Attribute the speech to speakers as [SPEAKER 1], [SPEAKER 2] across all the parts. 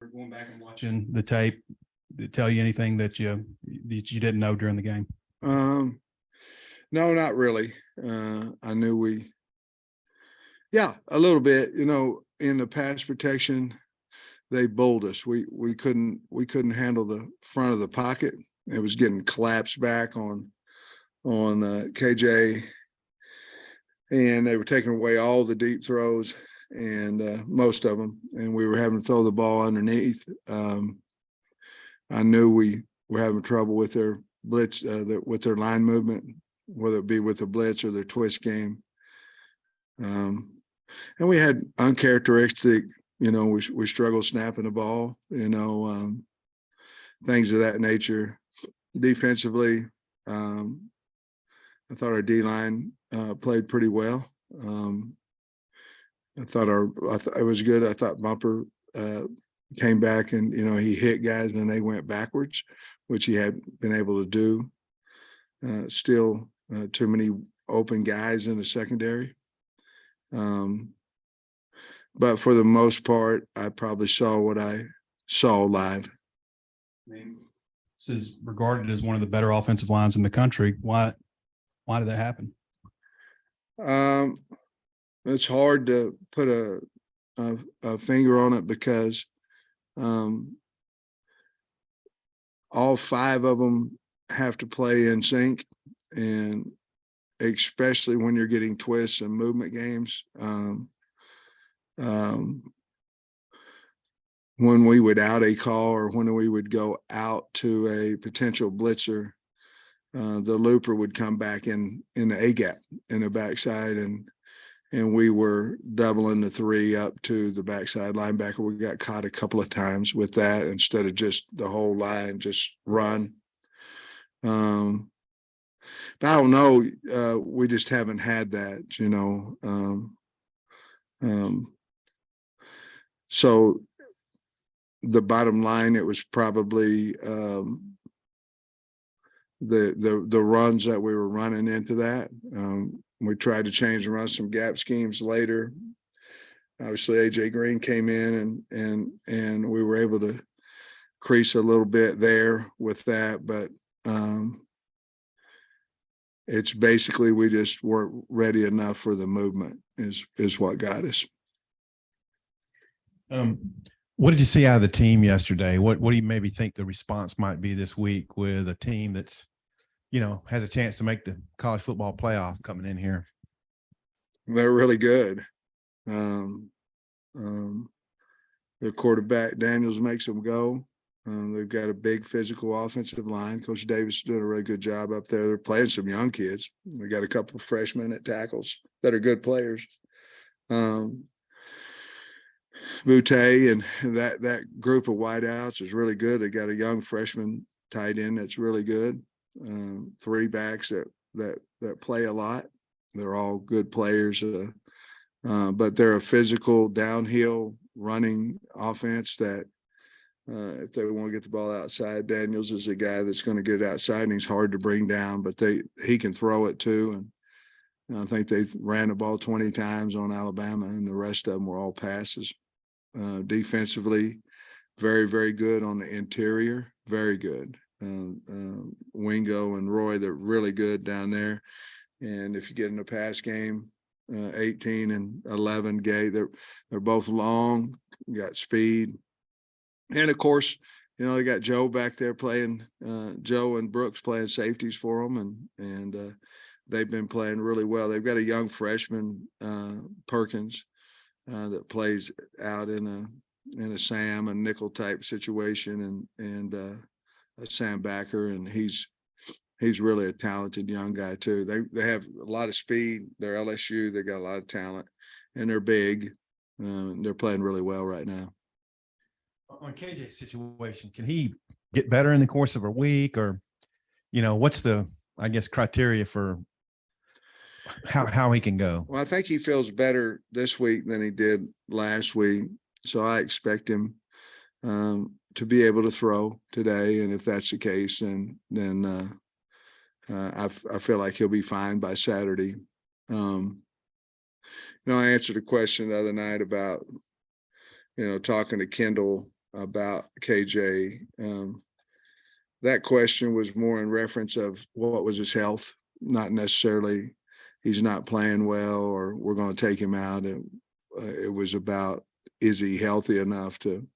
[SPEAKER 1] We're going back and watching the tape. Did it tell you anything that you didn't know during the game?
[SPEAKER 2] No, not really. I knew a little bit, in the pass protection, they bowled us. We couldn't handle the front of the pocket. It was getting collapsed back on KJ, and they were taking away all the deep throws and most of them, and we were having to throw the ball underneath. I knew we were having trouble with their blitz, with their line movement, whether it be with the blitz or their twist game. And we had uncharacteristic, we struggled snapping the ball, things of that nature. Defensively, I thought our D-line played pretty well. I thought it was good. I thought Bumper came back and, he hit guys and they went backwards, which he hadn't been able to do. Still too many open guys in the secondary. But for the most part, I probably saw what I saw live.
[SPEAKER 1] This is regarded as one of the better offensive lines in the country. Why did that happen?
[SPEAKER 2] It's hard to put a finger on it because all five of them have to play in sync, and especially when you're getting twists and movement games. When we would out a call or when we would go out to a potential blitzer, the looper would come back in the A gap in the backside, and we were doubling the three up to the backside linebacker. We got caught a couple of times with that instead of just the whole line just run. But I don't know. We just haven't had that, so the bottom line, it was probably the runs that we were running into that. We tried to change and run some gap schemes later. Obviously, AJ Green came in and we were able to crease a little bit there with that, but it's basically we just weren't ready enough for the movement is what got us.
[SPEAKER 3] What did you see out of the team yesterday? What do you maybe think the response might be this week with a team that's, has a chance to make the college football playoff coming in here?
[SPEAKER 2] They're really good. Their quarterback Daniels makes them go. They've got a big physical offensive line. Coach Davis is doing a really good job up there. They're playing some young kids. They got a couple of freshmen at tackles that are good players. Butte and that group of wideouts is really good. They got a young freshman tight end that's really good. Three backs that play a lot. They're all good players, but they're a physical downhill running offense that if they want to get the ball outside, Daniels is a guy that's going to get it outside, and he's hard to bring down, but he can throw it too. And I think they ran the ball 20 times on Alabama, and the rest of them were all passes. Defensively, very, very good on the interior, very good. Wingo and Roy, they're really good down there. And if you get in a pass game, 18 and 11 Gay, they're both long, got speed. And of course, they got Joe back there playing, Joe and Brooks playing safeties for them, and they've been playing really well. They've got a young freshman, Perkins, that plays out in a Sam and nickel type situation, and a Sam Backer, and he's really a talented young guy too. They have a lot of speed. They're LSU. They got a lot of talent, and they're big. They're playing really well right now.
[SPEAKER 3] On KJ's situation, can he get better in the course of a week, or what's the criteria for how he can go?
[SPEAKER 2] Well, I think he feels better this week than he did last week, so I expect him to be able to throw today, and if that's the case, then I feel like he'll be fine by Saturday. I answered a question the other night about talking to Kendall about KJ. That question was more in reference of what was his health, not necessarily he's not playing well or we're going to take him out. It was about, is he healthy enough to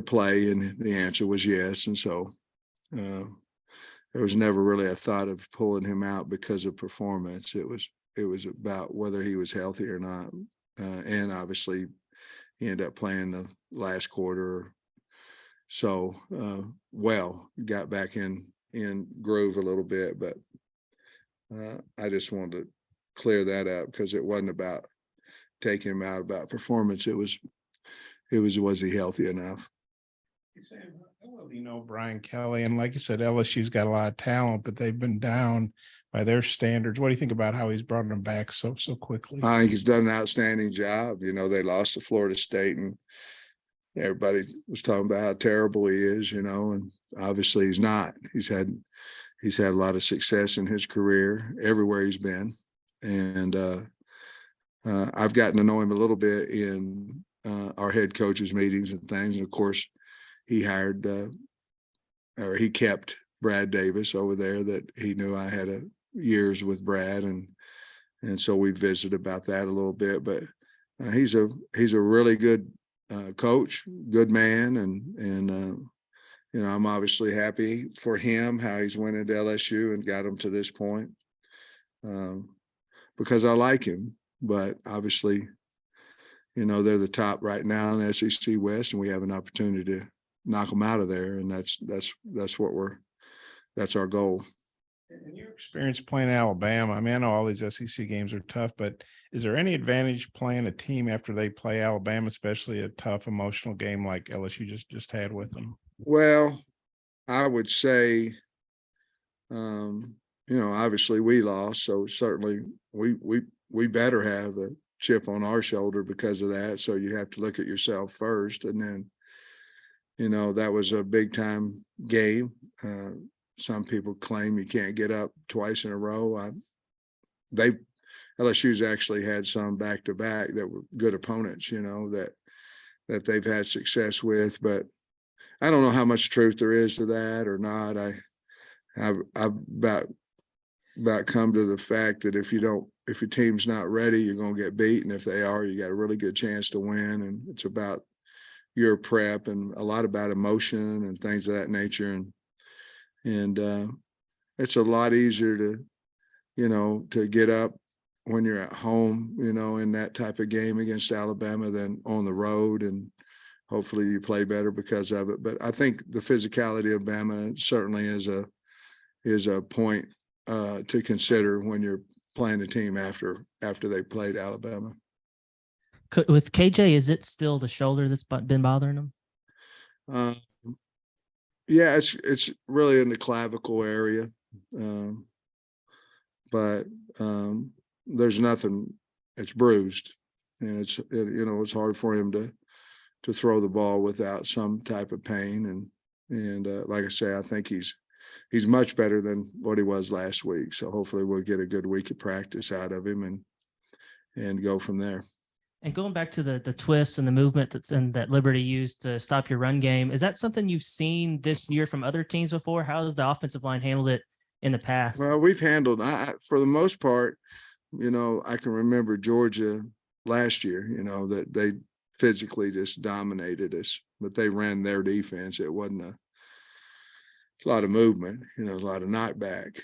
[SPEAKER 2] play? And the answer was yes. And so there was never really a thought of pulling him out because of performance. It was about whether he was healthy or not. And obviously he ended up playing the last quarter. So got back in groove a little bit, but I just wanted to clear that up because it wasn't about taking him out about performance. It was he healthy enough?
[SPEAKER 4] Brian Kelly, and like you said, LSU's got a lot of talent, but they've been down by their standards. What do you think about how he's brought them back so quickly?
[SPEAKER 2] I think he's done an outstanding job. They lost to Florida State and everybody was talking about how terrible he is, and obviously he's not. He's had a lot of success in his career everywhere he's been. And I've gotten to know him a little bit in our head coaches meetings and things. And of course, he kept Brad Davis over there that he knew I had years with Brad. And so we visited about that a little bit, but he's a really good coach, good man. And I'm obviously happy for him, how he's went into LSU and got him to this point because I like him, but obviously, they're the top right now in the SEC West, and we have an opportunity to knock them out of there. And that's our goal.
[SPEAKER 4] In your experience playing Alabama, I know all these SEC games are tough, but is there any advantage playing a team after they play Alabama, especially a tough emotional game like LSU just had with them?
[SPEAKER 2] Well, I would say, obviously we lost, so certainly we better have a chip on our shoulder because of that. So you have to look at yourself first, and then, that was a big time game. Some people claim you can't get up twice in a row. LSU's actually had some back to back that were good opponents, that they've had success with, but I don't know how much truth there is to that or not. I've about come to the fact that if your team's not ready, you're going to get beat. And if they are, you got a really good chance to win. And it's about your prep and a lot about emotion and things of that nature. And it's a lot easier to get up when you're at home, in that type of game against Alabama than on the road. And hopefully you play better because of it. But I think the physicality of Bama certainly is a point to consider when you're playing a team after they played Alabama.
[SPEAKER 5] With KJ, is it still the shoulder that's been bothering him?
[SPEAKER 2] Yeah, it's really in the clavicle area, but there's nothing. It's bruised, and it's hard for him to throw the ball without some type of pain. And like I say, I think he's much better than what he was last week. So hopefully we'll get a good week of practice out of him and go from there.
[SPEAKER 5] And going back to the twists and the movement that Liberty used to stop your run game, is that something you've seen this year from other teams before? How has the offensive line handled it in the past?
[SPEAKER 2] Well, we've handled, for the most part, I can remember Georgia last year, that they physically just dominated us, but they ran their defense. It wasn't a lot of movement, a lot of knockback.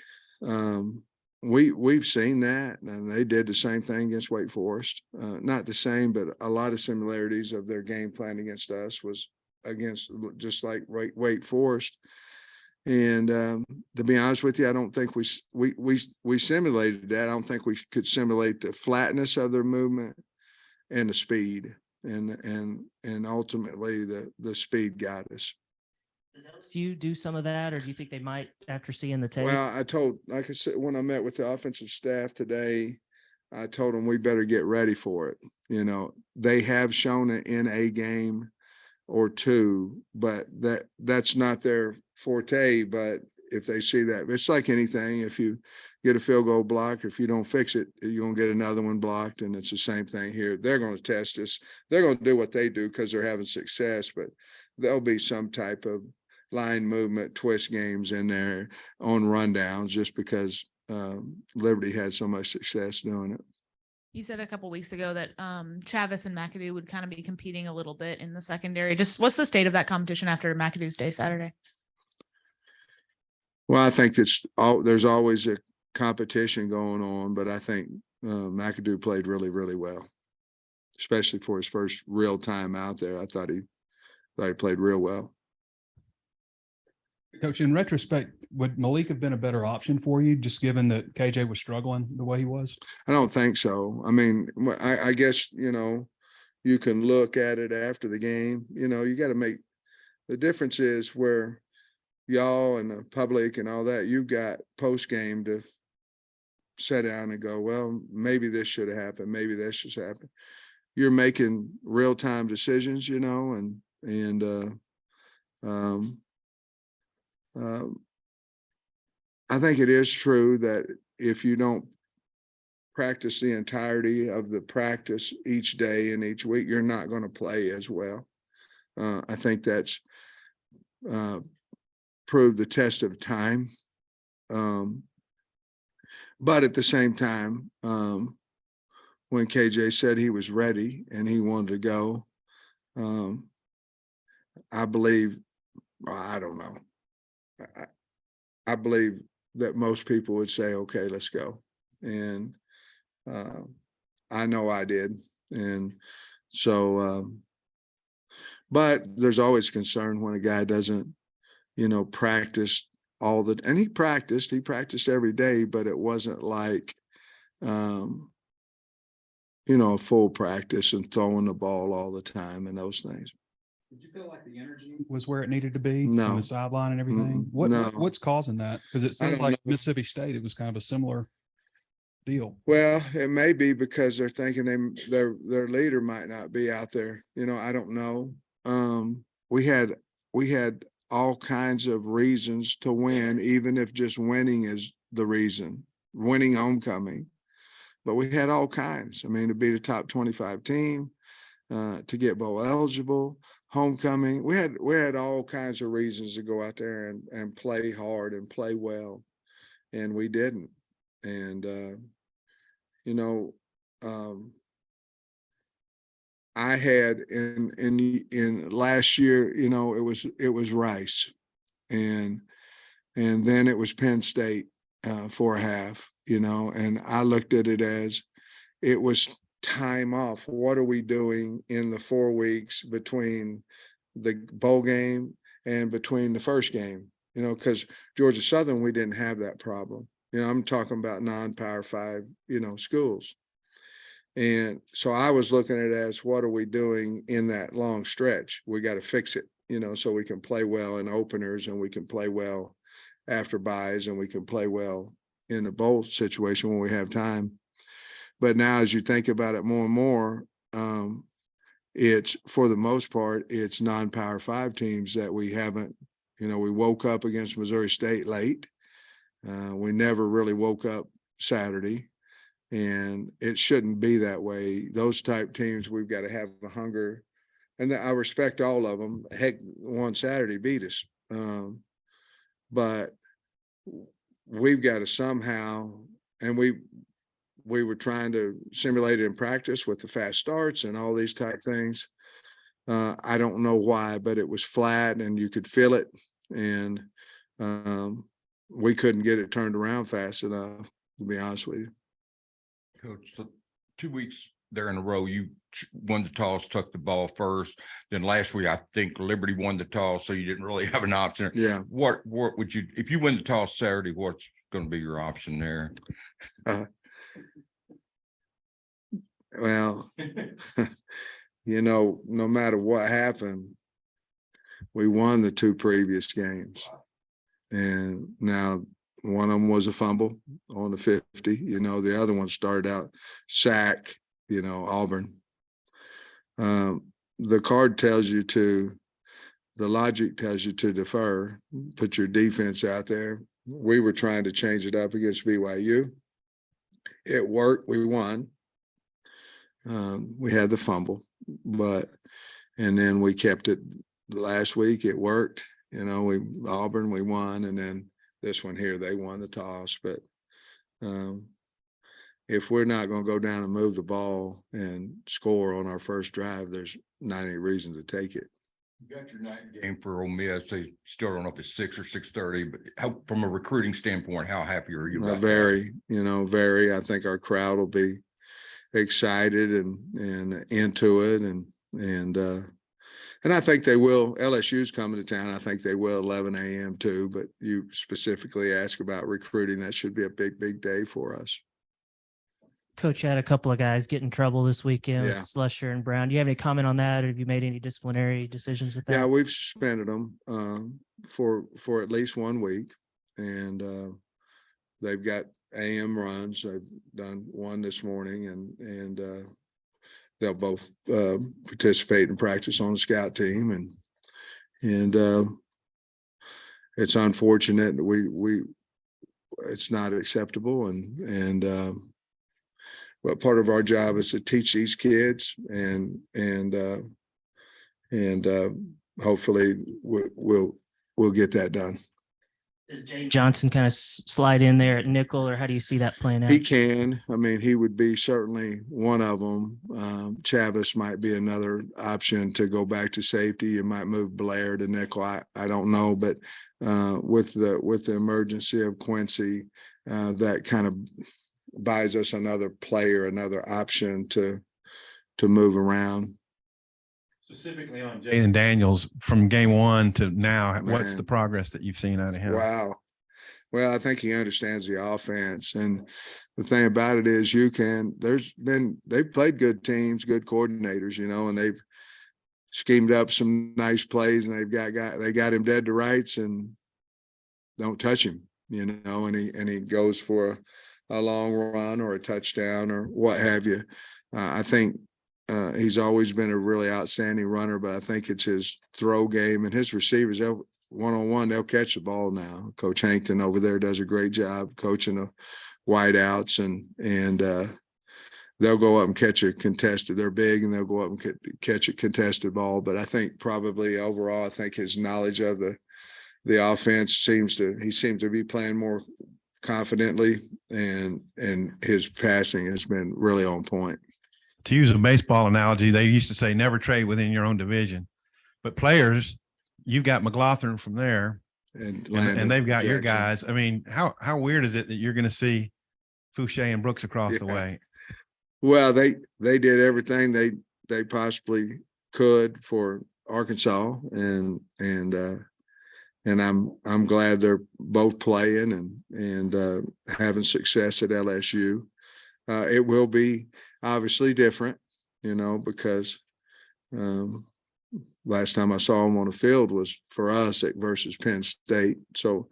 [SPEAKER 2] We've seen that, and they did the same thing against Wake Forest. Not the same, but a lot of similarities of their game plan against us was against just like Wake Forest. And to be honest with you, I don't think we simulated that. I don't think we could simulate the flatness of their movement and the speed, and ultimately the speed got us.
[SPEAKER 5] Does LSU do some of that, or do you think they might after seeing the tape?
[SPEAKER 2] Well, like I said, when I met with the offensive staff today, I told them we better get ready for it. They have shown it in a game or two, but that's not their forte. But if they see that, it's like anything. If you get a field goal blocked, if you don't fix it, you're going to get another one blocked. And it's the same thing here. They're going to test us. They're going to do what they do because they're having success, but there'll be some type of line movement, twist games in there on rundowns just because Liberty had so much success doing it.
[SPEAKER 6] You said a couple weeks ago that Chavis and McAdoo would kind of be competing a little bit in the secondary. Just what's the state of that competition after McAdoo's Day Saturday?
[SPEAKER 2] Well, I think there's always a competition going on, but I think McAdoo played really, really well, especially for his first real time out there. I thought he played real well.
[SPEAKER 1] Coach, in retrospect, would Malik have been a better option for you, just given that KJ was struggling the way he was?
[SPEAKER 2] I don't think so. I mean, I guess, you can look at it after the game. You got to make the difference is where y'all and the public and all that, you've got post game to sit down and go, well, maybe this should have happened. Maybe this should happen. You're making real time decisions, I think it is true that if you don't practice the entirety of the practice each day and each week, you're not going to play as well. I think that's proved the test of time. But at the same time, when KJ said he was ready and he wanted to go, I believe, I don't know. I believe that most people would say, okay, let's go. And I know I did. And so, but there's always concern when a guy doesn't, practice and he practiced every day, but it wasn't like, a full practice and throwing the ball all the time and those things.
[SPEAKER 1] Did you feel like the energy was where it needed to be
[SPEAKER 2] No.
[SPEAKER 1] on the sideline and everything?
[SPEAKER 2] No.
[SPEAKER 1] What's causing that? Because it seems
[SPEAKER 2] don't
[SPEAKER 1] like
[SPEAKER 2] know.
[SPEAKER 1] Mississippi State, it was kind of a similar deal.
[SPEAKER 2] Well, it may be because they're thinking their leader might not be out there. I don't know. We had all kinds of reasons to win, even if just winning is the reason, winning homecoming. But we had all kinds. I mean, to be the top 25 team, to get bowl eligible, homecoming. We had all kinds of reasons to go out there and play hard and play well, and we didn't. And I had in last year, it was Rice, and then it was Penn State for a half, and I looked at it as it was time off. What are we doing in the 4 weeks between the bowl game and between the first game? Because Georgia Southern, we didn't have that problem. I'm talking about non-Power 5, schools. And so I was looking at it as, what are we doing in that long stretch? We got to fix it, so we can play well in openers and we can play well after buys and we can play well in the bowl situation when we have time. But now, as you think about it more and more, it's, for the most part, it's non-Power 5 teams that we haven't, we woke up against Missouri State late. We never really woke up Saturday, and it shouldn't be that way. Those type teams, we've got to have a hunger, and I respect all of them. Heck, one Saturday beat us, but we've got to somehow, and we were trying to simulate it in practice with the fast starts and all these type things. I don't know why, but it was flat and you could feel it, and we couldn't get it turned around fast enough, to be honest with you.
[SPEAKER 7] Coach, so 2 weeks there in a row, you won the toss, took the ball first. Then last week, I think Liberty won the toss, so you didn't really have an option.
[SPEAKER 2] Yeah.
[SPEAKER 7] What would you, if you win the toss Saturday, what's going to be your option there?
[SPEAKER 2] Well, no matter what happened, we won the 2 previous games. And now one of them was a fumble on the 50, the other one started out sack, Auburn. The card tells you to the logic tells you to defer, put your defense out there. We were trying to change it up against BYU. It worked. We won. We had the fumble, and then we kept it last week. It worked. Auburn, we won. And then this one here, they won the toss. But if we're not going to go down and move the ball and score on our first drive, there's not any reason to take it.
[SPEAKER 7] You got your night game for Ole Miss. They still don't know if it's 6 or 6:30, but from a recruiting standpoint, how happy are you about that?
[SPEAKER 2] Very. I think our crowd will be excited and into it, and I think they will. LSU's coming to town. I think they will 11 a.m. too. But you specifically ask about recruiting. That should be a big day for us.
[SPEAKER 5] Coach, you had a couple of guys get in trouble this weekend
[SPEAKER 2] Yeah.
[SPEAKER 5] with Slusher and Brown. Do you have any comment on that, or have you made any disciplinary decisions with that?
[SPEAKER 2] Yeah, we've suspended them for at least 1 week, and they've got AM runs. They've done one this morning, and they'll both participate in practice on the scout team, and it's unfortunate. We it's not acceptable, and but part of our job is to teach these kids, and hopefully we'll get that done.
[SPEAKER 5] Does Jay Johnson kind of slide in there at nickel, or how do you see that playing out?
[SPEAKER 2] He can. I mean, he would be certainly one of them. Chavis might be another option to go back to safety. You might move Blair to nickel. I don't know, but with the emergency of Quincy, that kind of buys us another player, another option to move around.
[SPEAKER 3] Specifically on Jaden Daniels, from game one to now, what's
[SPEAKER 2] Man.
[SPEAKER 3] the progress that you've seen out of him?
[SPEAKER 2] Wow. Well, I think he understands the offense. And the thing about it is they've played good teams, good coordinators, and they've schemed up some nice plays, and they got him dead to rights and don't touch him, and he goes for a long run or a touchdown or what have you. I think he's always been a really outstanding runner, but I think it's his throw game and his receivers. One-on-one, they'll catch the ball now. Coach Hankton over there does a great job coaching the wideouts, and they'll go up and catch a contested. They're big, and they'll go up and catch a contested ball. But I think probably overall, I think his knowledge of the offense seems to be playing more confidently, and his passing has been really on point.
[SPEAKER 3] To use a baseball analogy, they used to say never trade within your own division, but players, you've got McLaughlin from there, and they've got your guys. I mean, how weird is it that you're going to see Fouché and Brooks across the way?
[SPEAKER 2] Well, they did everything they possibly could for Arkansas, and I'm glad they're both playing and having success at LSU. It will be obviously different, because last time I saw them on the field was for us versus Penn State. So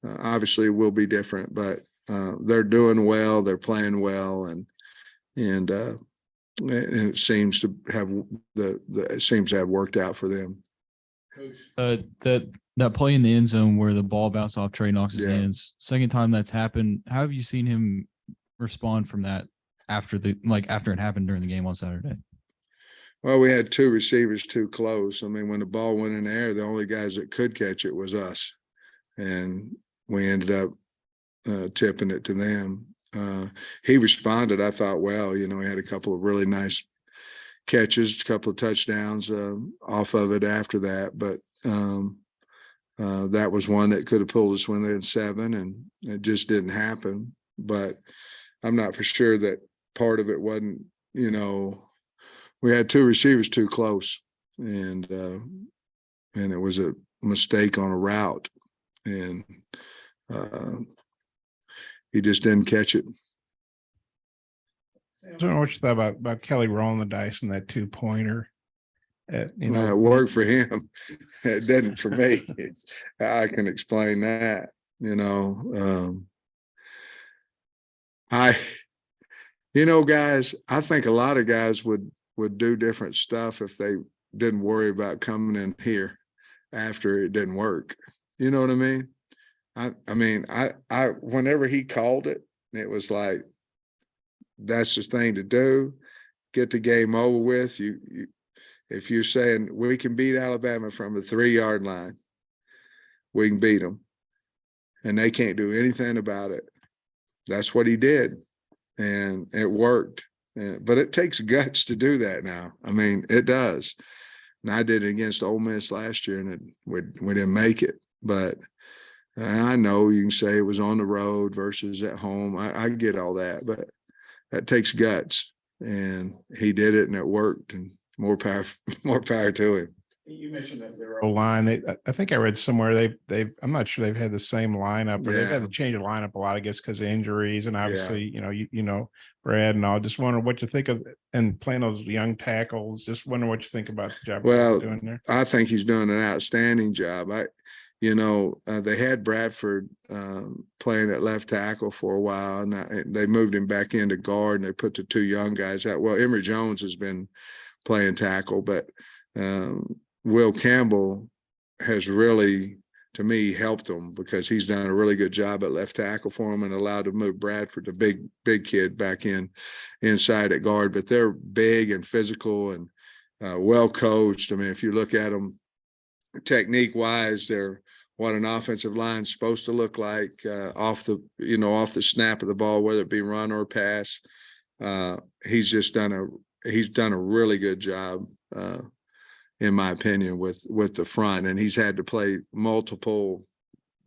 [SPEAKER 2] obviously it will be different, but they're doing well, they're playing well, and it seems to have worked out for them.
[SPEAKER 8] That play in the end zone where the ball bounced off Trey Knox's
[SPEAKER 2] Yeah.
[SPEAKER 8] hands, second time that's happened. How have you seen him respond from that after it happened during the game on Saturday?
[SPEAKER 2] Well, we had two receivers too close. I mean, when the ball went in the air, the only guys that could catch it was us, and we ended up tipping it to them. He responded, I thought, well. He had a couple of really nice catches, a couple of touchdowns off of it after that, but that was one that could have pulled us when they had 7, and it just didn't happen. But I'm not for sure that part of it wasn't, we had two receivers too close, and it was a mistake on a route, and he just didn't catch it.
[SPEAKER 4] I don't know what you thought about Kelly rolling the dice on that 2-pointer.
[SPEAKER 2] It worked for him. It didn't for me. I can explain that. Guys, I think a lot of guys would do different stuff if they didn't worry about coming in here. after it didn't work. You know what I mean? I mean, whenever he called it, it was like, that's the thing to do. Get the game over with. If you're saying we can beat Alabama from the 3-yard line, we can beat them, and they can't do anything about it. That's what he did, and it worked. But it takes guts to do that now. I mean, it does. And I did it against Ole Miss last year, and we didn't make it. But I know you can say it was on the road versus at home. I get all that, but that takes guts, and he did it, and it worked. And more power to him.
[SPEAKER 4] You mentioned that their O-line. I think I read somewhere I'm not sure they've had the same lineup, or they've had to change the lineup a lot, I guess, because of injuries, and obviously, you know, Brad and all. Just wondering what you think of, and playing those young tackles. Just wondering what you think about the job he's doing there.
[SPEAKER 2] I think he's doing an outstanding job. They had Bradford playing at left tackle for a while, and they moved him back into guard, and they put the 2 young guys out. Well, Emory Jones has been playing tackle, but Will Campbell has really, to me, helped him, because he's done a really good job at left tackle for him and allowed to move Bradford, the big kid, back inside at guard. But they're big and physical and well coached. I mean, if you look at them technique wise, they're what an offensive line is supposed to look like off the snap of the ball, whether it be run or pass. He's done a really good job, in my opinion, with the front, and he's had to play multiple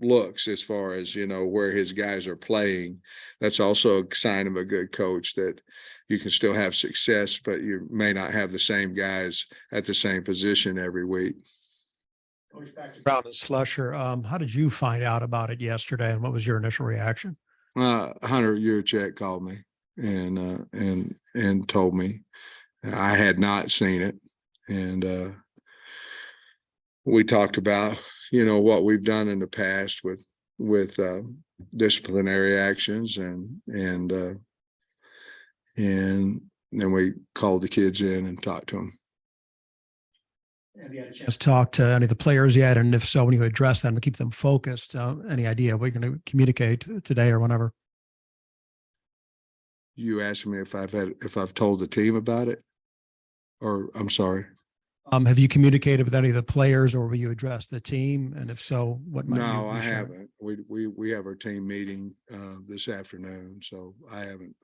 [SPEAKER 2] looks as far as, where his guys are playing. That's also a sign of a good coach, that you can still have success, but you may not have the same guys at the same position every week.
[SPEAKER 9] Coach, back to Brown and Slusher. How did you find out about it yesterday, and what was your initial reaction?
[SPEAKER 2] Hunter Yurchek called me and told me. I had not seen it, and we talked about what we've done in the past with disciplinary actions, and then we called the kids in and talked to them.
[SPEAKER 9] Have you had a chance to talk to any of the players yet? And if so, when you address them to keep them focused, any idea what you're going to communicate today or whenever?
[SPEAKER 2] You asked me if I've told the team about it, or I'm sorry.
[SPEAKER 9] Have you communicated with any of the players, or will you address the team? And if so, what might
[SPEAKER 2] No,
[SPEAKER 9] you
[SPEAKER 2] I
[SPEAKER 9] share?
[SPEAKER 2] haven't. We have our team meeting this afternoon, so I haven't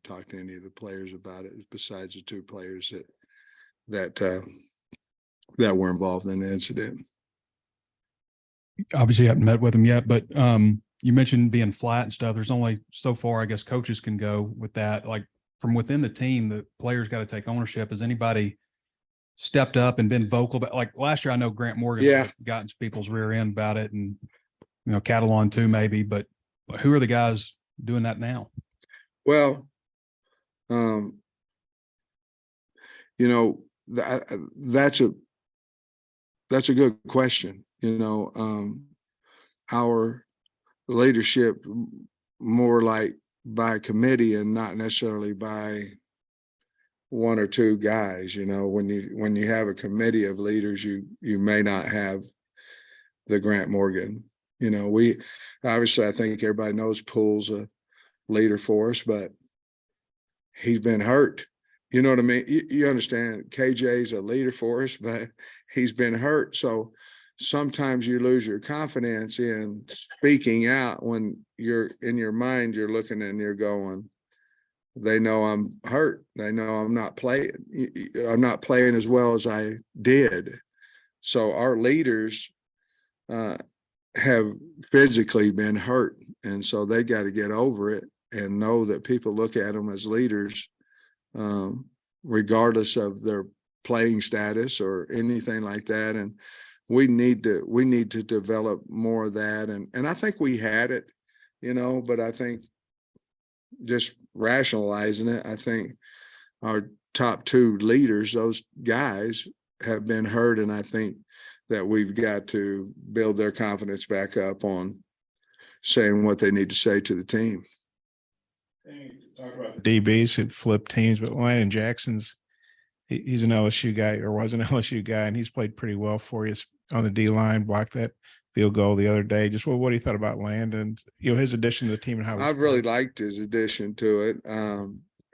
[SPEAKER 2] talked to any of the players about it, besides the 2 players that were involved in the incident.
[SPEAKER 1] Obviously, you haven't met with them yet, but you mentioned being flat and stuff. There's only so far, I guess, coaches can go with that. Like, from within the team, the players got to take ownership. Has anybody stepped up and been vocal? But like last year, I know Grant Morgan got into people's rear end about it, and Catalan too, maybe. But who are the guys doing that now?
[SPEAKER 2] Well, that's a good question. Our leadership more like by committee and not necessarily by 1 or 2 guys. When you have a committee of leaders, you may not have the Grant Morgan. We obviously, I think everybody knows Poole's a leader for us, but he's been hurt. You know what I mean? You understand, KJ's a leader for us, but he's been hurt. So sometimes you lose your confidence in speaking out when you're in your mind, you're looking and you're going, they know I'm hurt. They know I'm not playing as well as I did. So our leaders have physically been hurt. And so they got to get over it and know that people look at them as leaders, regardless of their playing status or anything like that. And we need to develop more of that. And I think we had it, but I think just rationalizing it, I think our top 2 leaders, those guys, have been hurt. And I think that we've got to build their confidence back up on saying what they need to say to the team.
[SPEAKER 4] Talk about the DBs who flip teams, but Landon Jackson's, he's an LSU guy, or was an LSU guy, and he's played pretty well for you. on the D line, blocked that field goal the other day. Just what do you thought about Landon? His addition to the team and how
[SPEAKER 2] I've really liked his addition to it.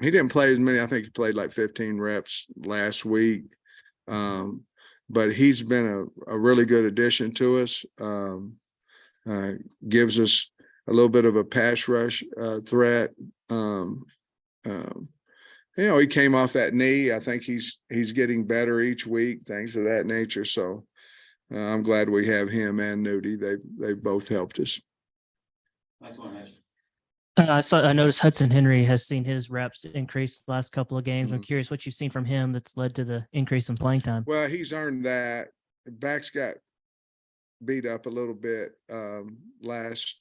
[SPEAKER 2] He didn't play as many. I think he played like 15 reps last week. But he's been a really good addition to us. Gives us a little bit of a pass rush threat. He came off that knee. I think he's getting better each week, things of that nature. So I'm glad we have him and Nudie. They both helped us.
[SPEAKER 10] Nice one, Mitch.
[SPEAKER 5] I noticed Hudson Henry has seen his reps increase the last couple of games. I'm curious what you've seen from him that's led to the increase in playing time.
[SPEAKER 2] Well, he's earned that. Backs got beat up a little bit last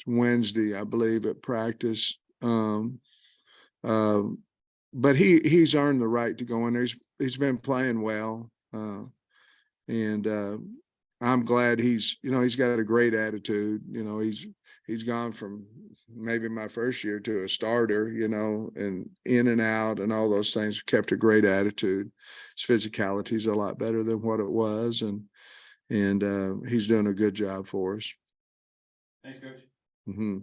[SPEAKER 2] Wednesday, I believe, at practice. But he's earned the right to go in there. He's been playing well. And I'm glad he's got a great attitude. He's gone from maybe my first year to a starter, and in and out and all those things. Kept a great attitude. His physicality is a lot better than what it was. And he's doing a good job for us.
[SPEAKER 10] Thanks, Coach.
[SPEAKER 2] Mm-hmm.